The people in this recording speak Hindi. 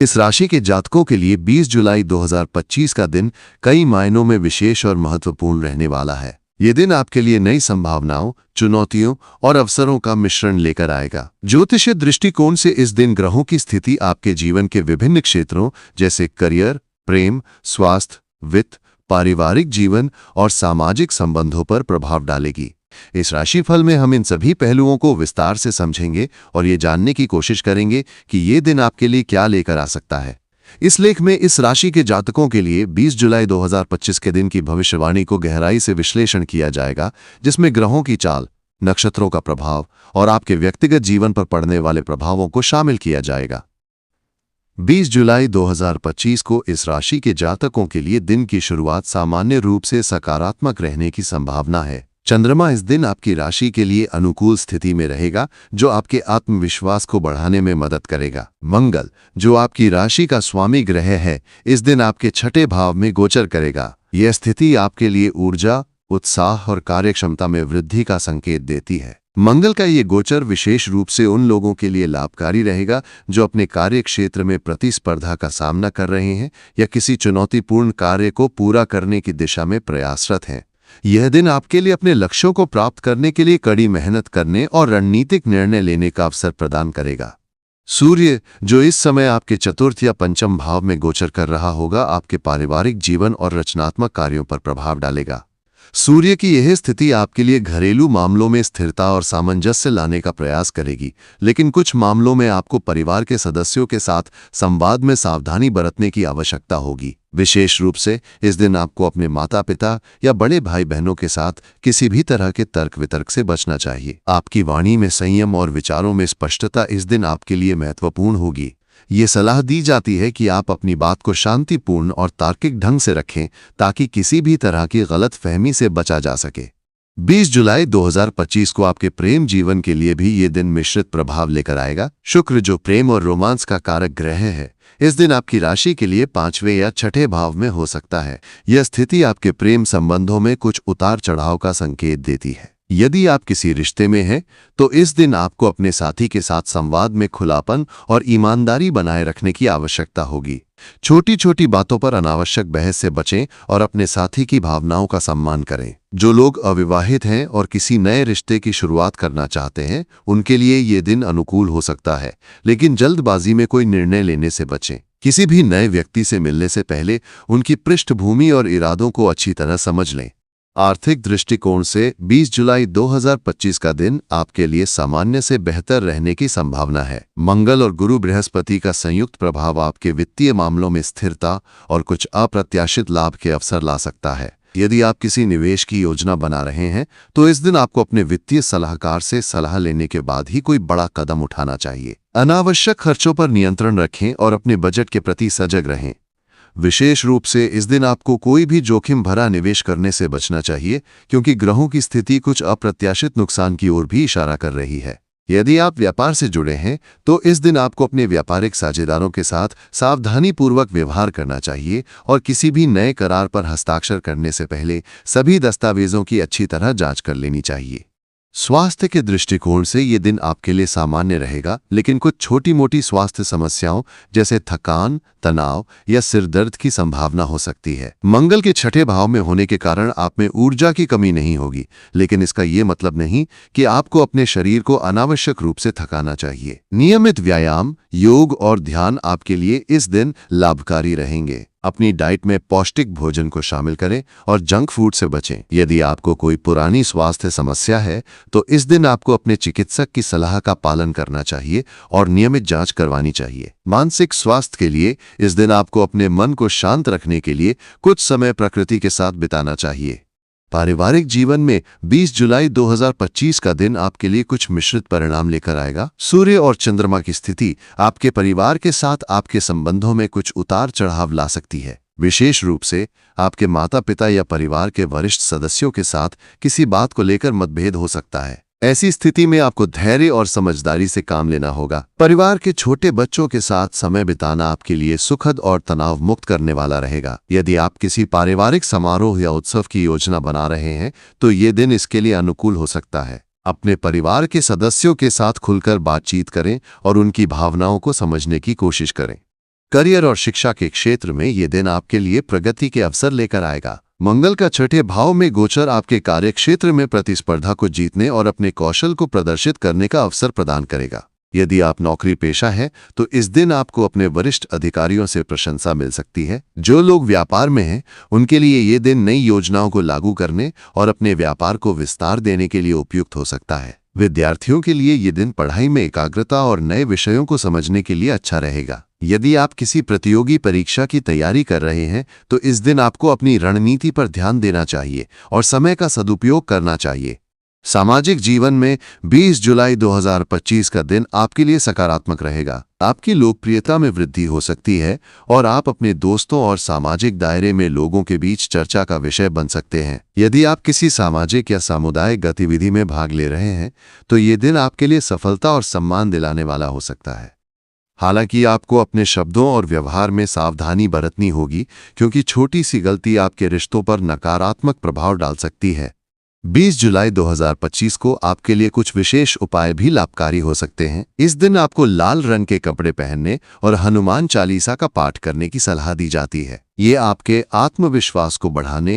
इस राशि के जातकों के लिए 20 जुलाई 2025 का दिन कई मायनों में विशेष और महत्वपूर्ण रहने वाला है। ये दिन आपके लिए नई संभावनाओं, चुनौतियों और अवसरों का मिश्रण लेकर आएगा। ज्योतिषीय दृष्टिकोण से इस दिन ग्रहों की स्थिति आपके जीवन के विभिन्न क्षेत्रों जैसे करियर, प्रेम, स्वास्थ्य, वित्त, पारिवारिक जीवन और सामाजिक संबंधों पर प्रभाव डालेगी। इस राशिफल में हम इन सभी पहलुओं को विस्तार से समझेंगे और ये जानने की कोशिश करेंगे कि ये दिन आपके लिए क्या लेकर आ सकता है। इस लेख में इस राशि के जातकों के लिए 20 जुलाई 2025 के दिन की भविष्यवाणी को गहराई से विश्लेषण किया जाएगा, जिसमें ग्रहों की चाल, नक्षत्रों का प्रभाव और आपके व्यक्तिगत जीवन पर पड़ने वाले प्रभावों को शामिल किया जाएगा। 20 जुलाई 2025 को इस राशि के जातकों के लिए दिन की शुरुआत सामान्य रूप से सकारात्मक रहने की संभावना है। चंद्रमा इस दिन आपकी राशि के लिए अनुकूल स्थिति में रहेगा, जो आपके आत्मविश्वास को बढ़ाने में मदद करेगा। मंगल, जो आपकी राशि का स्वामी ग्रह है, इस दिन आपके छठे भाव में गोचर करेगा। यह स्थिति आपके लिए ऊर्जा, उत्साह और कार्यक्षमता में वृद्धि का संकेत देती है। मंगल का ये गोचर विशेष रूप से उन लोगों के लिए लाभकारी रहेगा जो अपने कार्य क्षेत्र में प्रतिस्पर्धा का सामना कर रहे हैं या किसी चुनौतीपूर्ण कार्य को पूरा करने की दिशा में प्रयासरत हैं। यह दिन आपके लिए अपने लक्ष्यों को प्राप्त करने के लिए कड़ी मेहनत करने और रणनीतिक निर्णय लेने का अवसर प्रदान करेगा। सूर्य, जो इस समय आपके चतुर्थ या पंचम भाव में गोचर कर रहा होगा, आपके पारिवारिक जीवन और रचनात्मक कार्यों पर प्रभाव डालेगा। सूर्य की यह स्थिति आपके लिए घरेलू मामलों में स्थिरता और सामंजस्य लाने का प्रयास करेगी, लेकिन कुछ मामलों में आपको परिवार के सदस्यों के साथ संवाद में सावधानी बरतने की आवश्यकता होगी। विशेष रूप से इस दिन आपको अपने माता पिता या बड़े भाई बहनों के साथ किसी भी तरह के तर्क वितर्क से बचना चाहिए। आपकी वाणी में संयम और विचारों में स्पष्टता इस दिन आपके लिए महत्वपूर्ण होगी। ये सलाह दी जाती है कि आप अपनी बात को शांतिपूर्ण और तार्किक ढंग से रखें ताकि किसी भी तरह की गलत फहमी से बचा जा सके। 20 जुलाई 2025 को आपके प्रेम जीवन के लिए भी ये दिन मिश्रित प्रभाव लेकर आएगा। शुक्र, जो प्रेम और रोमांस का कारक ग्रह है, इस दिन आपकी राशि के लिए 5वें या छठे भाव में हो सकता है। यह स्थिति आपके प्रेम संबंधों में कुछ उतार चढ़ाव का संकेत देती है। यदि आप किसी रिश्ते में हैं, तो इस दिन आपको अपने साथी के साथ संवाद में खुलापन और ईमानदारी बनाए रखने की आवश्यकता होगी। छोटी छोटी बातों पर अनावश्यक बहस से बचें और अपने साथी की भावनाओं का सम्मान करें। जो लोग अविवाहित हैं और किसी नए रिश्ते की शुरुआत करना चाहते हैं, उनके लिए ये दिन अनुकूल हो सकता है, लेकिन जल्दबाजी में कोई निर्णय लेने से बचें। किसी भी नए व्यक्ति से मिलने से पहले उनकी पृष्ठभूमि और इरादों को अच्छी तरह समझ लें। आर्थिक दृष्टिकोण से 20 जुलाई 2025 का दिन आपके लिए सामान्य से बेहतर रहने की संभावना है। मंगल और गुरु बृहस्पति का संयुक्त प्रभाव आपके वित्तीय मामलों में स्थिरता और कुछ अप्रत्याशित लाभ के अवसर ला सकता है। यदि आप किसी निवेश की योजना बना रहे हैं, तो इस दिन आपको अपने वित्तीय सलाहकार से सलाह लेने के बाद ही कोई बड़ा कदम उठाना चाहिए। अनावश्यक खर्चों पर नियंत्रण रखें और अपने बजट के प्रति सजग रहें। विशेष रूप से इस दिन आपको कोई भी जोखिम भरा निवेश करने से बचना चाहिए, क्योंकि ग्रहों की स्थिति कुछ अप्रत्याशित नुकसान की ओर भी इशारा कर रही है। यदि आप व्यापार से जुड़े हैं, तो इस दिन आपको अपने व्यापारिक साझेदारों के साथ सावधानीपूर्वक व्यवहार करना चाहिए और किसी भी नए करार पर हस्ताक्षर करने से पहले सभी दस्तावेजों की अच्छी तरह जांच कर लेनी चाहिए। स्वास्थ्य के दृष्टिकोण से ये दिन आपके लिए सामान्य रहेगा, लेकिन कुछ छोटी मोटी स्वास्थ्य समस्याओं जैसे थकान, तनाव या सिर दर्द की संभावना हो सकती है। मंगल के छठे भाव में होने के कारण आप में ऊर्जा की कमी नहीं होगी, लेकिन इसका ये मतलब नहीं कि आपको अपने शरीर को अनावश्यक रूप से थकाना चाहिए। नियमित व्यायाम, योग और ध्यान आपके लिए इस दिन लाभकारी रहेंगे। अपनी डाइट में पौष्टिक भोजन को शामिल करें और जंक फूड से बचें। यदि आपको कोई पुरानी स्वास्थ्य समस्या है, तो इस दिन आपको अपने चिकित्सक की सलाह का पालन करना चाहिए और नियमित जांच करवानी चाहिए। मानसिक स्वास्थ्य के लिए इस दिन आपको अपने मन को शांत रखने के लिए कुछ समय प्रकृति के साथ बिताना चाहिए। पारिवारिक जीवन में 20 जुलाई 2025 का दिन आपके लिए कुछ मिश्रित परिणाम लेकर आएगा। सूर्य और चंद्रमा की स्थिति आपके परिवार के साथ आपके संबंधों में कुछ उतार चढ़ाव ला सकती है। विशेष रूप से आपके माता पिता या परिवार के वरिष्ठ सदस्यों के साथ किसी बात को लेकर मतभेद हो सकता है। ऐसी स्थिति में आपको धैर्य और समझदारी से काम लेना होगा। परिवार के छोटे बच्चों के साथ समय बिताना आपके लिए सुखद और तनाव मुक्त करने वाला रहेगा। यदि आप किसी पारिवारिक समारोह या उत्सव की योजना बना रहे हैं, तो ये दिन इसके लिए अनुकूल हो सकता है। अपने परिवार के सदस्यों के साथ खुलकर बातचीत करें और उनकी भावनाओं को समझने की कोशिश करें। करियर और शिक्षा के क्षेत्र में ये दिन आपके लिए प्रगति के अवसर लेकर आएगा। मंगल का छठे भाव में गोचर आपके कार्य क्षेत्र में प्रतिस्पर्धा को जीतने और अपने कौशल को प्रदर्शित करने का अवसर प्रदान करेगा। यदि आप नौकरी पेशा हैं, तो इस दिन आपको अपने वरिष्ठ अधिकारियों से प्रशंसा मिल सकती है। जो लोग व्यापार में हैं, उनके लिए ये दिन नई योजनाओं को लागू करने और अपने व्यापार को विस्तार देने के लिए उपयुक्त हो सकता है। विद्यार्थियों के लिए ये दिन पढ़ाई में एकाग्रता और नए विषयों को समझने के लिए अच्छा रहेगा। यदि आप किसी प्रतियोगी परीक्षा की तैयारी कर रहे हैं, तो इस दिन आपको अपनी रणनीति पर ध्यान देना चाहिए और समय का सदुपयोग करना चाहिए। सामाजिक जीवन में 20 जुलाई 2025 का दिन आपके लिए सकारात्मक रहेगा। आपकी लोकप्रियता में वृद्धि हो सकती है और आप अपने दोस्तों और सामाजिक दायरे में लोगों के बीच चर्चा का विषय बन सकते हैं। यदि आप किसी सामाजिक या सामुदायिक गतिविधि में भाग ले रहे हैं, तो ये दिन आपके लिए सफलता और सम्मान दिलाने वाला हो सकता है। हालांकि आपको अपने शब्दों और व्यवहार में सावधानी बरतनी होगी, क्योंकि छोटी सी गलती आपके रिश्तों पर नकारात्मक प्रभाव डाल सकती है। 20 जुलाई 2025 को आपके लिए कुछ विशेष उपाय भी लाभकारी हो सकते हैं। इस दिन आपको लाल रंग के कपड़े पहनने और हनुमान चालीसा का पाठ करने की सलाह दी जाती है। ये आपके आत्मविश्वास को बढ़ाने